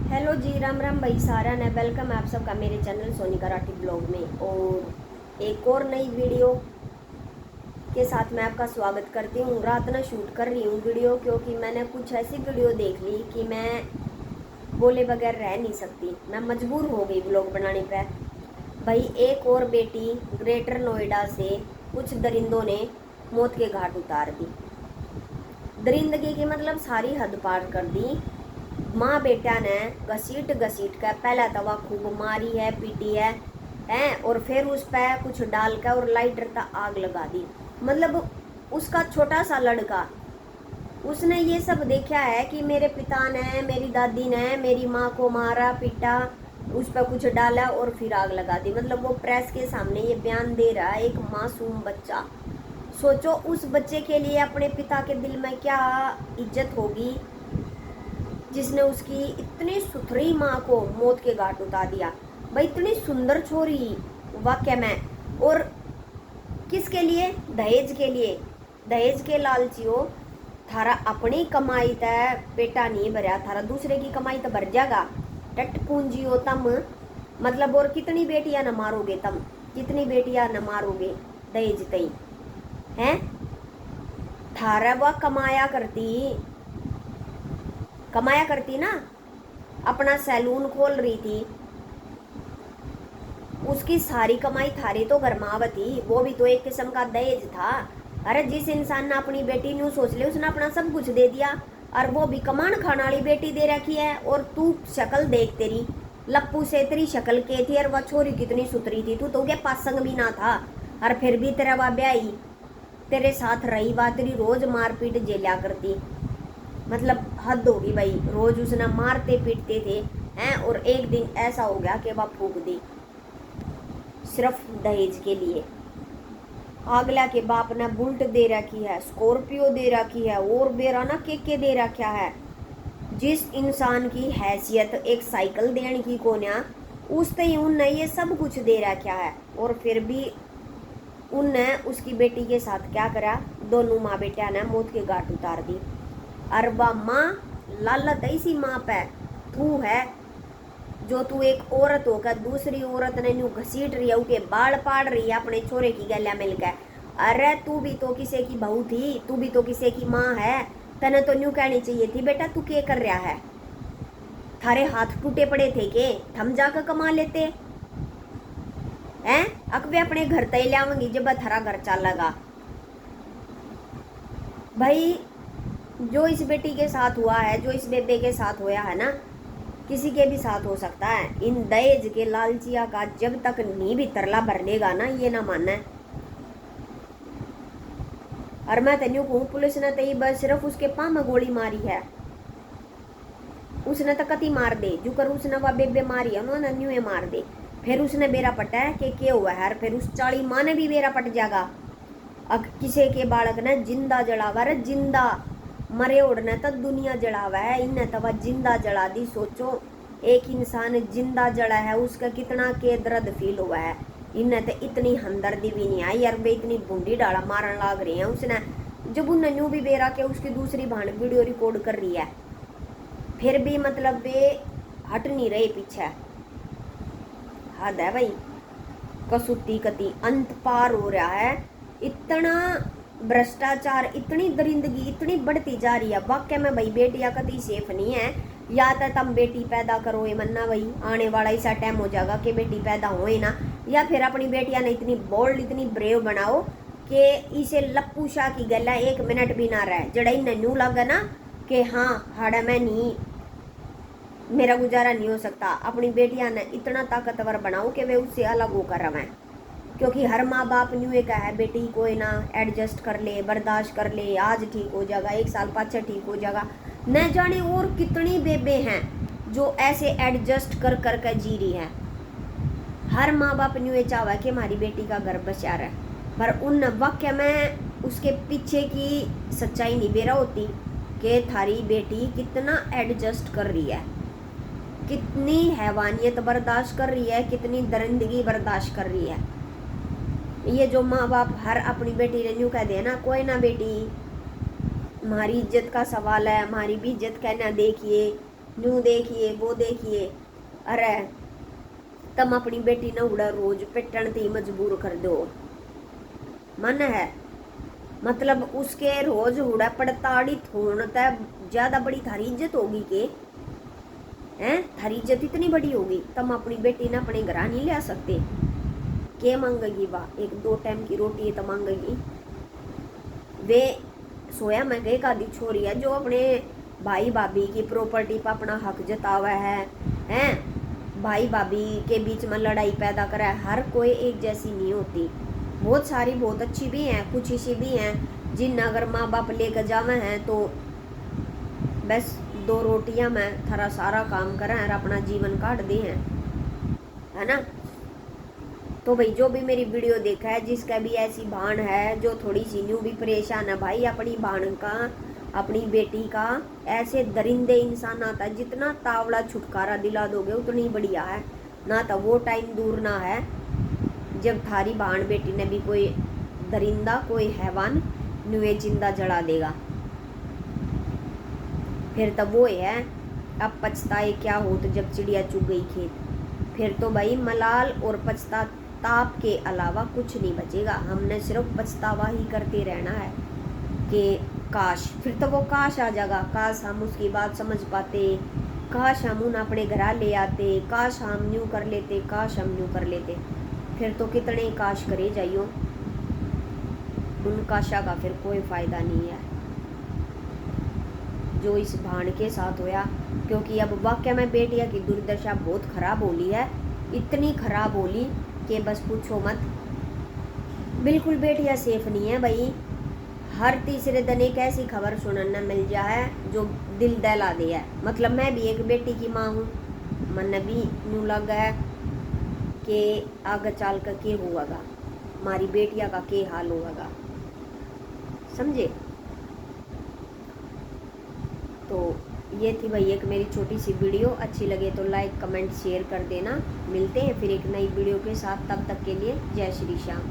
Hello जी, राम राम भाई सारा ने वेलकम है आप सबका मेरे चैनल सोनिका राठी ब्लॉग में। और एक और नई वीडियो के साथ मैं आपका स्वागत करती हूँ। रात में शूट कर रही हूँ वीडियो, क्योंकि मैंने कुछ ऐसी वीडियो देख ली कि मैं बोले बगैर रह नहीं सकती। मैं मजबूर हो गई ब्लॉग बनाने पर। भाई, एक और बेटी ग्रेटर नोएडा से कुछ दरिंदों ने मौत के घाट उतार दी। दरिंदगी की मतलब सारी हद पार कर दी। माँ बेटा ने घसीट घसीट कर पहला तवा खूब मारी है, पीटी है और फिर उस पर कुछ डाल कर और लाइटर तक आग लगा दी। मतलब उसका छोटा सा लड़का, उसने ये सब देखा है कि मेरे पिता ने, मेरी दादी ने मेरी माँ को मारा पीटा, उस पर कुछ डाला और फिर आग लगा दी। मतलब वो प्रेस के सामने ये बयान दे रहा है, एक मासूम बच्चा। सोचो उस बच्चे के लिए अपने पिता के दिल में क्या इज्जत होगी, जिसने उसकी इतनी सुथरी माँ को मौत के घाट उतार दिया। भाई, इतनी सुंदर छोरी वाक्य में। और किसके लिए? दहेज के लिए। दहेज के लालचियो, थारा अपनी कमाई तय बेटा नहीं भरया, थारा दूसरे की कमाई तो भर जाएगा। टट पूंजियो तम। मतलब और कितनी बेटियां न मारोगे तम, कितनी बेटियां न मारोगे दहेज तई हैं। थारा वह कमाया करती ना, अपना सैलून खोल रही थी, उसकी सारी कमाई थारी तो घर में आवती। वो भी तो एक किस्म का दहेज था। अरे जिस इंसान ने अपनी बेटी न्यू सोच ले, उसने अपना सब कुछ दे दिया, और वो भी कमान खाने वाली बेटी दे रखी है। और तू शक्ल देख, तेरी लप्पू से तेरी शक्ल के थी, और वह छोरी कितनी सुथरी थी। तू तो क्या पासंग भी ना था, और फिर भी तेरा वह ब्याई तेरे साथ रही, वह तेरी रोज मारपीट झेलिया करती। मतलब हद होगी भाई, रोज उसने मारते पीटते थे हैं। और एक दिन ऐसा हो गया कि वह फूक दी सिर्फ दहेज के लिए। अगला के बाप ने बुल्ट दे रखी है, स्कॉर्पियो दे रखी है, और बेराना के दे रखा है। जिस इंसान की हैसियत एक साइकिल देने की कोन्या, उसने ही उनने ये सब कुछ दे रखा है। और फिर भी उनने उसकी बेटी के साथ क्या करा? दोनों माँ बेटा ने मौत के घाट उतार दी। और वह माँ, लालत ऐसी माँ पे तू है, जो तू एक औरत होकर दूसरी औरत ने न्यू घसीट रही है, उनके बाल पाड़ रही है अपने छोरे की गला मिलकर। अरे तू भी तो किसी की बहू थी, तू भी तो किसी की माँ है। तने तो न्यू कहनी चाहिए थी, बेटा तू क्या कर रहा है? थारे हाथ टूटे पड़े थे के थम जाकर कमा लेते हैं। अकबे अपने घर तय लाऊंगी जब थारा घर चलेगा। भाई, जो इस बेटी के साथ हुआ है, जो इस बेबे के साथ होया है ना, किसी के भी साथ हो सकता है। इन दहेज के लालचिया का जब तक नी भी तरला भर लेगा ना, ये ना मानना है। और मैं तेन्यू कहूँ, पुलिस ने तो बस सिर्फ उसके पाँव में गोली मारी है। उसने तो कति मार दे, जो कर उसने वह बेबे मारी है, उन्होंने न्यू मार दे। फिर उसने बेरा पटा है कि क्या हुआ है, फिर उस चाली माँ ने भी बेरा पट जाएगा। अब किसी के बालक ने जिंदा जलावा, रे जिंदा मरे उड़ने तक दुनिया जलावा है, इन्हें तब जिंदा जला दी। सोचो एक इंसान जिंदा जला है, उसका कितना के दर्द फील हुआ है। इन्हें तो इतनी हमदर्दी भी नहीं आई यार, वे इतनी बूंदी डाला मारन लाग रही है उसने। जब उन न्यू भी बेरा के उसकी दूसरी बहन वीडियो रिकॉर्ड कर रही है, फिर भी मतलब वे हट नहीं रहे पीछे। हद है भाई, कसूती कति अंत पार हो रहा है। इतना भ्रष्टाचार, इतनी दरिंदगी इतनी बढ़ती जा रही है। वाकई में भाई, बेटियां कभी सेफ नहीं है। या तो तुम बेटी पैदा करो, ये मन्ना भाई आने वाला ऐसा टाइम हो जाएगा कि बेटी पैदा होए ना, या फिर अपनी बेटियां ने इतनी बोल्ड इतनी ब्रेव बनाओ कि इसे लप्पू शाह की गला एक मिनट भी ना रहे। जड़ा इन्हें न्यू लगा ना कि हाँ हाड़ा में नहीं, मेरा गुजारा नहीं हो सकता, अपनी बेटियां ने इतना ताकतवर बनाओ कि वे उससे अलग होकर रहें। क्योंकि हर माँ बाप न्यू एक है, बेटी को ना एडजस्ट कर ले, बर्दाश्त कर ले, आज ठीक हो जाएगा, एक साल पाछे ठीक हो जाएगा। न जाने और कितनी बेबे हैं जो ऐसे एडजस्ट कर कर के जी रही है। हर माँ बाप न्यू ये चाहवा है कि हमारी बेटी का घर बचा रहे, पर उन वाक्य में उसके पीछे की सच्चाई नहीं बेरा होती कि थारी बेटी कितना एडजस्ट कर रही है, कितनी हैवानियत बर्दाश्त कर रही है, कितनी दरिंदगी बर्दाश्त कर रही है। ये जो माँ बाप हर अपनी बेटी ने न्यू कह दिया ना, कोई ना बेटी हमारी इज्जत का सवाल है, हमारी भी इज्जत कहना देखिए, न्यू देखिए वो देखिए। अरे तुम अपनी बेटी न उड़ा रोज पिटन ती मजबूर कर दो, मन है मतलब उसके रोज उड़ा पड़ताड़ी थोड़ तय ज्यादा बड़ी थारी इज्जत होगी के हैं? थारी इज्जत इतनी बड़ी होगी तुम अपनी बेटी ने अपने घर नहीं ले सकते? के मांगेगी वाह? एक 2 टाइम की रोटी तो मांगेगी। वे सोया में एक आदि छोरी है जो अपने भाई भाभी की प्रॉपर्टी पर अपना हक जतावा है हैं? भाई भाभी के बीच में लड़ाई पैदा करा है। हर कोई एक जैसी नहीं होती, बहुत सारी बहुत अच्छी भी हैं, कुछ ऐसी भी हैं जिन अगर माँ बाप लेकर जावे हैं तो बस 2 रोटियां में थारा सारा काम करें और अपना जीवन काट दे हैं, है ना। तो भाई जो भी मेरी वीडियो देखा है, जिसका भी ऐसी भान है जो थोड़ी सी न्यू भी परेशान है, भाई अपनी भान का अपनी बेटी का ऐसे दरिंदे इंसान आता है, जितना तावड़ा छुटकारा दिला दोगे उतनी बढ़िया है ना। तो वो टाइम दूर ना है जब थारी भान बेटी ने भी कोई दरिंदा कोई हैवान नुए जिंदा जला देगा, फिर तब वो है अब पछताए क्या हो तो जब चिड़िया चुग गई खेत। फिर तो भाई मलाल और पछताताप के अलावा कुछ नहीं बचेगा। हमने सिर्फ पछतावा ही करते रहना है कि काश, फिर तो वो काश आ जाएगा, काश हम उसकी बात समझ पाते, काश हम उन अपने घर ले आते, काश हम न्यू कर लेते, काश हम न्यू कर लेते। फिर तो कितने काश करे जाइयो, उन काशा का फिर कोई फायदा नहीं है जो इस भाण के साथ होया। क्योंकि अब वाकई में बेटिया की दुर्दशा बहुत खराब होली है, इतनी खराब होली कि बस पूछो मत। बिल्कुल बेटिया सेफ नहीं है भाई। हर तीसरे दिन एक ऐसी खबर सुनने मिल जा है जो दिल दहला दे है। मतलब मैं भी एक बेटी की माँ हूँ, मन भी न्यू लग है कि आगे चल कर के होगा, हमारी बेटिया का के हाल होगा, समझे। तो ये थी भाई एक मेरी छोटी सी वीडियो, अच्छी लगे तो लाइक कमेंट शेयर कर देना। मिलते हैं फिर एक नई वीडियो के साथ, तब तक के लिए जय श्री श्याम।